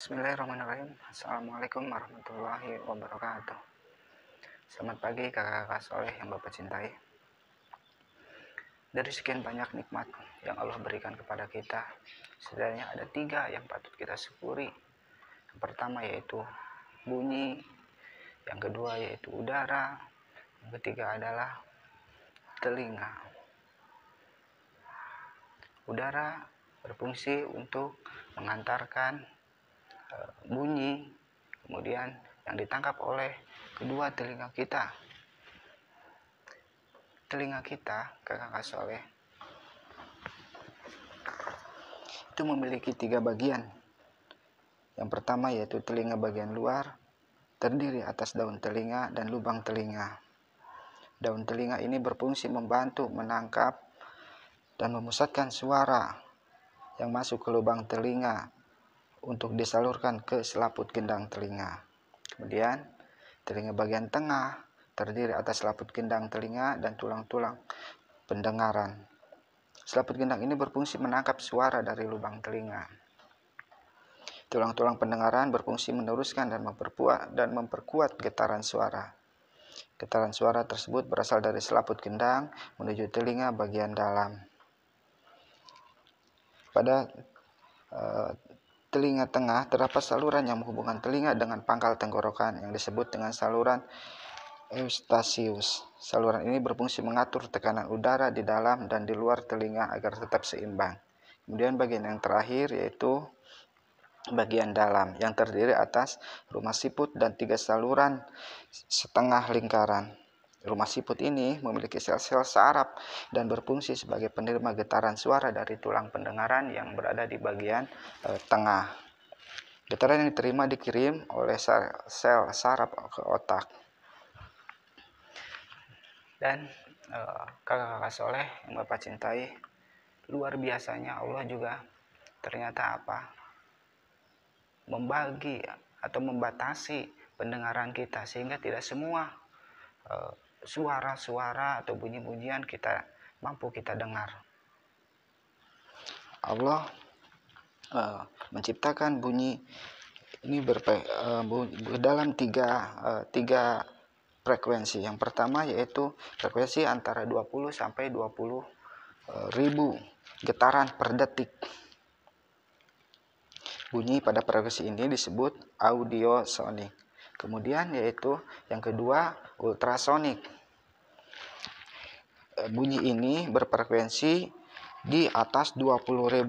Bismillahirrahmanirrahim. Assalamualaikum warahmatullahi wabarakatuh. Selamat pagi kakak-kakak soleh yang Bapak cintai. Dari sekian banyak nikmat yang Allah berikan kepada kita, setidaknya ada 3 yang patut kita syukuri. Yang pertama yaitu bunyi, yang kedua yaitu udara, yang ketiga adalah telinga. Udara berfungsi untuk mengantarkan bunyi, kemudian yang ditangkap oleh kedua telinga kita. Telinga kita, kakak soleh, itu memiliki 3 bagian. Yang pertama yaitu telinga bagian luar, terdiri atas daun telinga dan lubang telinga. Daun telinga ini berfungsi membantu menangkap dan memusatkan suara yang masuk ke lubang telinga untuk disalurkan ke selaput gendang telinga. Kemudian telinga bagian tengah terdiri atas selaput gendang telinga dan tulang-tulang pendengaran. Selaput gendang ini berfungsi menangkap suara dari lubang telinga. Tulang-tulang pendengaran berfungsi meneruskan dan memperkuat getaran suara. Getaran suara tersebut berasal dari selaput gendang menuju telinga bagian dalam. Pada telinga tengah terdapat saluran yang menghubungkan telinga dengan pangkal tenggorokan yang disebut dengan saluran Eustachius. Saluran ini berfungsi mengatur tekanan udara di dalam dan di luar telinga agar tetap seimbang. Kemudian bagian yang terakhir yaitu bagian dalam yang terdiri atas rumah siput dan 3 saluran setengah lingkaran. Rumah siput ini memiliki sel-sel saraf dan berfungsi sebagai penerima getaran suara dari tulang pendengaran yang berada di bagian tengah. Getaran yang diterima dikirim oleh sel saraf ke otak. Dan kakak-kakak soleh yang Bapak cintai, luar biasanya Allah juga ternyata membagi atau membatasi pendengaran kita sehingga tidak semua suara-suara atau bunyi-bunyian mampu kita dengar. Allah menciptakan bunyi ini dalam tiga frekuensi. Yang pertama yaitu frekuensi antara 20 sampai 20 ribu getaran per detik. Bunyi pada frekuensi ini disebut audiosonik. Kemudian yaitu yang kedua ultrasonik. Bunyi ini berfrekuensi di atas 20.000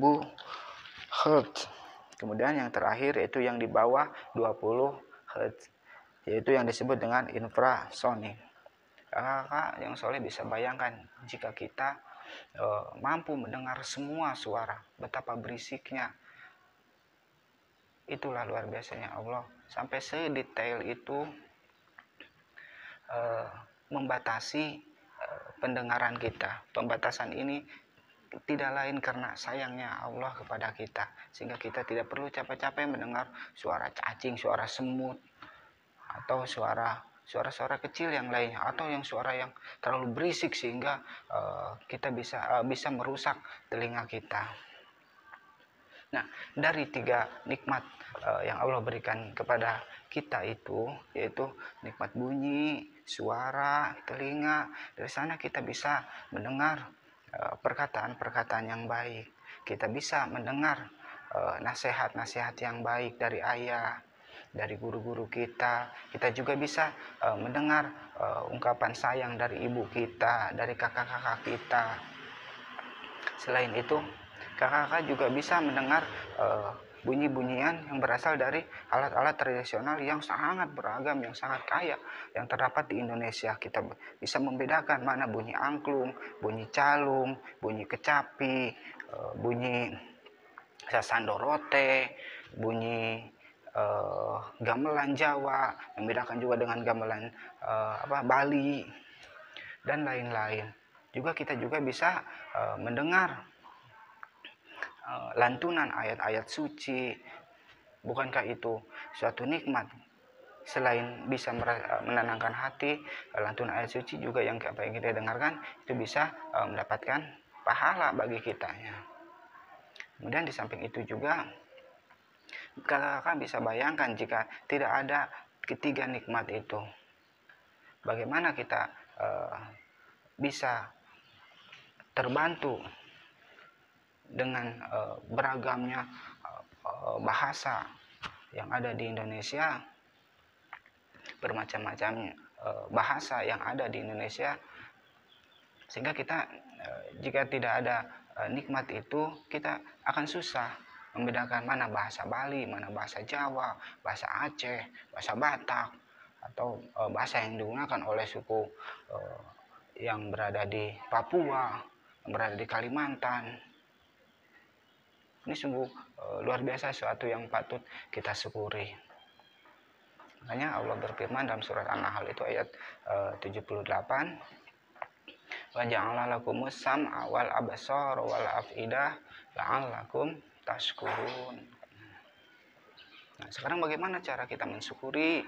Hz. Kemudian yang terakhir yaitu yang di bawah 20 Hz, yaitu yang disebut dengan infrasonik. Kakak yang soleh bisa bayangkan jika kita mampu mendengar semua suara, betapa berisiknya. Itulah luar biasanya Allah, sampai sedetail itu membatasi pendengaran kita. Pembatasan ini tidak lain karena sayangnya Allah kepada kita, sehingga kita tidak perlu capek-capek mendengar suara cacing, suara semut, atau suara-suara kecil yang lainnya, atau yang suara yang terlalu berisik sehingga kita bisa merusak telinga kita. Nah, dari 3 nikmat yang Allah berikan kepada kita itu, yaitu nikmat bunyi, suara, telinga. Dari sana kita bisa mendengar perkataan-perkataan yang baik. Kita bisa mendengar nasihat-nasihat yang baik dari ayah, dari guru-guru kita. Kita juga bisa mendengar ungkapan sayang dari ibu kita, dari kakak-kakak kita. Selain itu, kakak-kakak juga bisa mendengar bunyi-bunyian yang berasal dari alat-alat tradisional yang sangat beragam, yang sangat kaya, yang terdapat di Indonesia. Kita bisa membedakan mana bunyi angklung, bunyi calung, bunyi kecapi, bunyi sasandorote, bunyi gamelan Jawa, membedakan juga dengan gamelan Bali, dan lain-lain. Juga kita juga bisa mendengar lantunan ayat-ayat suci. Bukankah itu suatu nikmat? Selain bisa menenangkan hati, lantunan ayat suci juga yang kita dengarkan itu bisa mendapatkan pahala bagi kita ya. Kemudian di samping itu juga Kakak bisa bayangkan jika tidak ada ketiga nikmat itu, bagaimana kita bisa terbantu dengan beragamnya bahasa yang ada di Indonesia, bermacam-macam bahasa yang ada di Indonesia, sehingga kita jika tidak ada nikmat itu, kita akan susah membedakan mana bahasa Bali, mana bahasa Jawa, bahasa Aceh, bahasa Batak, atau bahasa yang digunakan oleh suku yang berada di Papua, yang berada di Kalimantan. Ini sungguh luar biasa, sesuatu yang patut kita syukuri. Makanya Allah berfirman dalam surat An-Nahl itu ayat 78, wa ja'ala lakumus sam'a wal absara wal afidah la'allakum tashkurun. Nah, sekarang bagaimana cara kita mensyukuri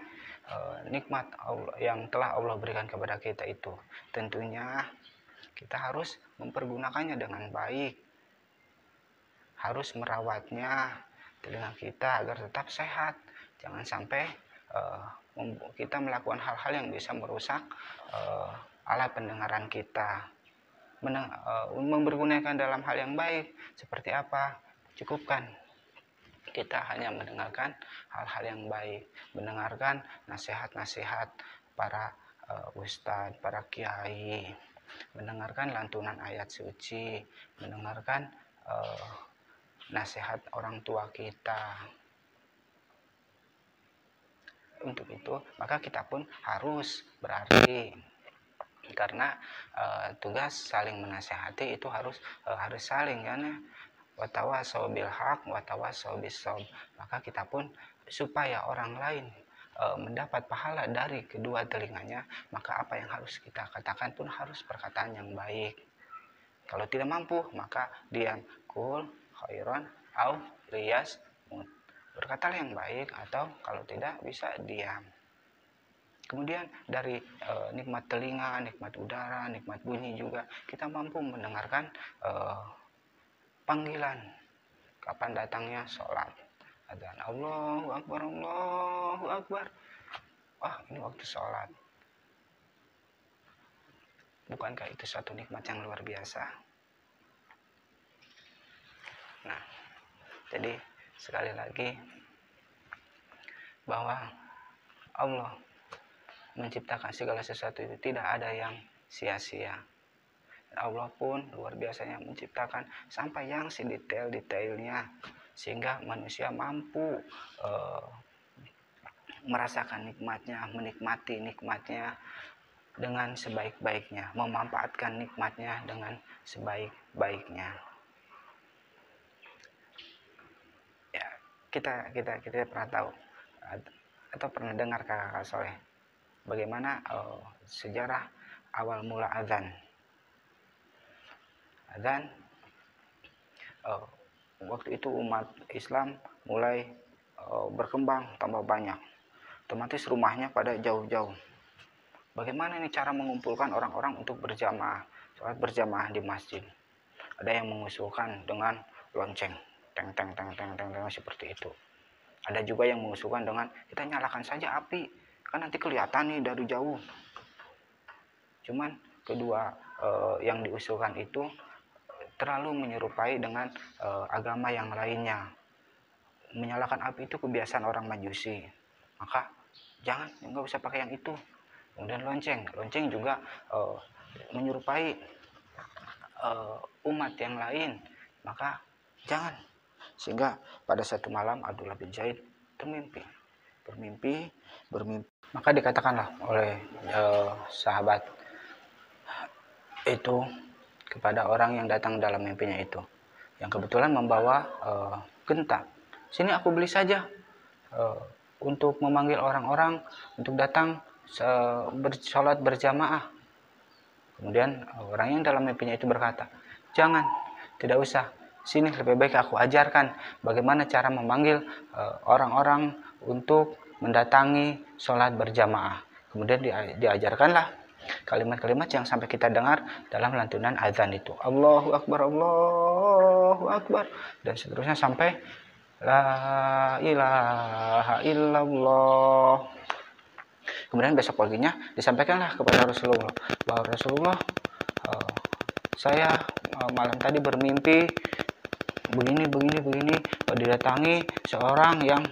nikmat Allah yang telah Allah berikan kepada kita itu? Tentunya kita harus mempergunakannya dengan baik, harus merawatnya telinga kita agar tetap sehat. Jangan sampai kita melakukan hal-hal yang bisa merusak alat pendengaran kita. Mempergunakan dalam hal yang baik seperti apa? Cukupkan kita hanya mendengarkan hal-hal yang baik, mendengarkan nasihat-nasihat para ustadz, para kiai, mendengarkan lantunan ayat suci, mendengarkan nasihat orang tua kita. Untuk itu maka kita pun harus berarti, karena tugas saling menasehati itu harus saling, kan ya, watawasau bil haq watawasau bis sabr. Maka kita pun supaya orang lain mendapat pahala dari kedua telinganya, maka apa yang harus kita katakan pun harus perkataan yang baik. Kalau tidak mampu maka diam, kul khairan au riyas mut, berkatalah yang baik, atau kalau tidak bisa diam. Kemudian dari nikmat telinga, nikmat udara, nikmat bunyi juga kita mampu mendengarkan panggilan kapan datangnya sholat. Adzan Allahu Akbar, Allahu Akbar. Wah, ini waktu sholat. Bukankah itu suatu nikmat yang luar biasa? Nah, jadi sekali lagi bahwa Allah menciptakan segala sesuatu itu tidak ada yang sia-sia. Allah pun luar biasanya menciptakan sampai yang sedetail-detailnya, sehingga manusia mampu merasakan nikmatnya, menikmati nikmatnya dengan sebaik-baiknya, memanfaatkan nikmatnya dengan sebaik-baiknya. Ya, kita pernah tahu atau pernah dengar kakak soleh bagaimana sejarah awal mula azan. Waktu itu umat Islam mulai berkembang tambah banyak, otomatis rumahnya pada jauh-jauh. Bagaimana ini cara mengumpulkan orang-orang untuk berjamaah, sholat berjamaah di masjid? Ada yang mengusulkan dengan lonceng, teng teng teng teng teng teng seperti itu. Ada juga yang mengusulkan dengan kita nyalakan saja api, kan nanti kelihatan nih dari jauh. Cuman kedua yang diusulkan itu terlalu menyerupai dengan agama yang lainnya. Menyalakan api itu kebiasaan orang Majusi, maka jangan, nggak usah pakai yang itu. Kemudian lonceng juga menyerupai umat yang lain, maka jangan. Sehingga pada satu malam Abdullah bin Zaid bermimpi. Maka dikatakanlah oleh sahabat itu kepada orang yang datang dalam mimpinya itu, yang kebetulan membawa genta. Sini aku beli saja untuk memanggil orang-orang untuk datang sholat berjamaah. Kemudian orang yang dalam mimpinya itu berkata, jangan, tidak usah. Sini lebih baik aku ajarkan bagaimana cara memanggil orang-orang untuk mendatangi sholat berjamaah. Kemudian diajarkanlah kalimat-kalimat yang sampai kita dengar dalam lantunan azan itu, Allahu Akbar, Allahu Akbar, dan seterusnya sampai la ilaha illallah. Kemudian besok paginya disampaikanlah kepada Rasulullah bahwa Rasulullah, saya malam tadi bermimpi begini, didatangi seorang yang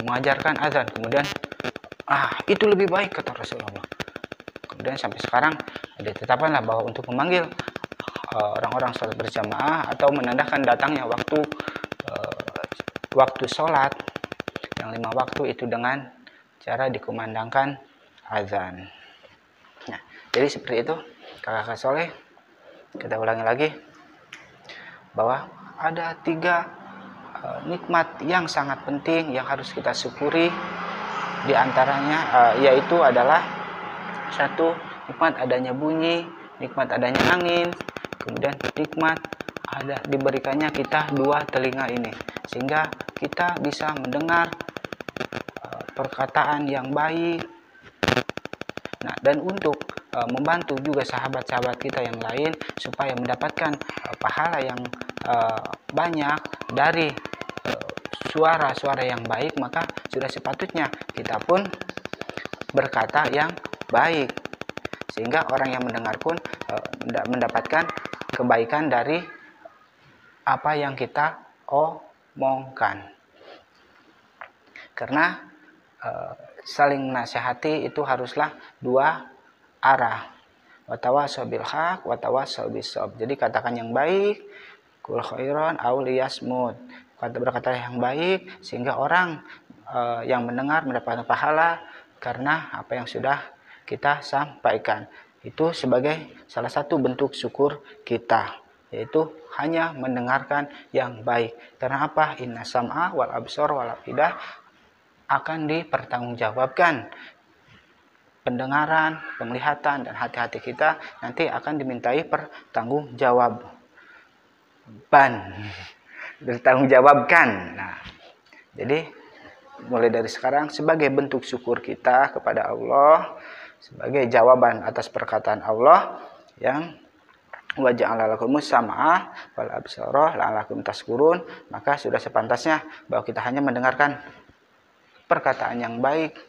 mengajarkan azan. Kemudian itu lebih baik, kata Rasulullah. Kemudian sampai sekarang ditetapkanlah bahwa untuk memanggil orang-orang sholat berjamaah atau menandakan datangnya waktu sholat yang 5 waktu itu dengan cara dikumandangkan azan. Nah, jadi seperti itu kakak-kakak soleh. Kita ulangi lagi bahwa ada 3 nikmat yang sangat penting yang harus kita syukuri. Di antaranya yaitu adalah 1, nikmat adanya bunyi, nikmat adanya angin, kemudian nikmat diberikannya kita 2 telinga ini, sehingga kita bisa mendengar perkataan yang baik. Nah, dan untuk membantu juga sahabat-sahabat kita yang lain supaya mendapatkan pahala yang banyak dari suara-suara yang baik, maka sudah sepatutnya kita pun berkata yang baik, sehingga orang yang mendengar pun mendapatkan kebaikan dari apa yang kita omongkan. Karena saling nasihati itu haruslah 2 arah. Watawasau bil haq, watawasau bis sabr. Jadi katakan yang baik, kul khairan aw liyasmut. Berkata yang baik sehingga orang yang mendengar mendapatkan pahala karena apa yang sudah kita sampaikan. Itu sebagai salah satu bentuk syukur kita, yaitu hanya mendengarkan yang baik. Karena apa? Inna sam'a wal absar wal afidah akan dipertanggungjawabkan. Pendengaran, penglihatan, dan hati-hati kita nanti akan dimintai bertanggungjawabkan. Nah, jadi mulai dari sekarang sebagai bentuk syukur kita kepada Allah, sebagai jawaban atas perkataan Allah yang wa ja'ala lakumus sam'a wal absara la'allakum tashkurun, maka sudah sepantasnya bahwa kita hanya mendengarkan perkataan yang baik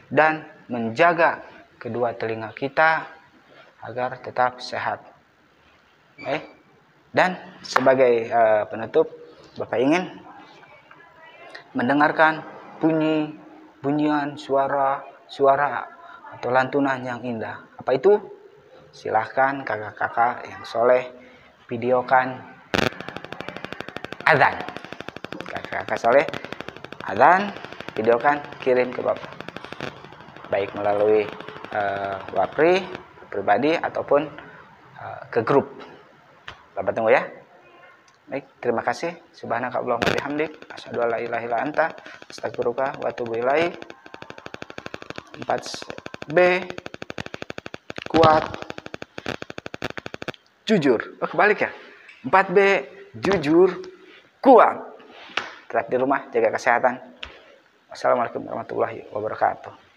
dan menjaga kedua telinga kita agar tetap sehat. Baik. Dan sebagai penutup, Bapak ingin mendengarkan bunyian suara atau lantunan yang indah. Apa itu? Silahkan kakak-kakak yang soleh videokan azan. Kakak-kakak soleh azan, videokan, kirim ke Bapak, baik melalui Wapri pribadi ataupun ke grup. Bapak tunggu ya. Baik, terima kasih. Subhanakallahumma bihamdik, asyhadu an la ilaha illa anta, astaghfiruka wa atubu ilaik. 4B, kuat, jujur. Kebalik ya. 4B, jujur, kuat. Tetap di rumah, jaga kesehatan. Wassalamualaikum warahmatullahi wabarakatuh.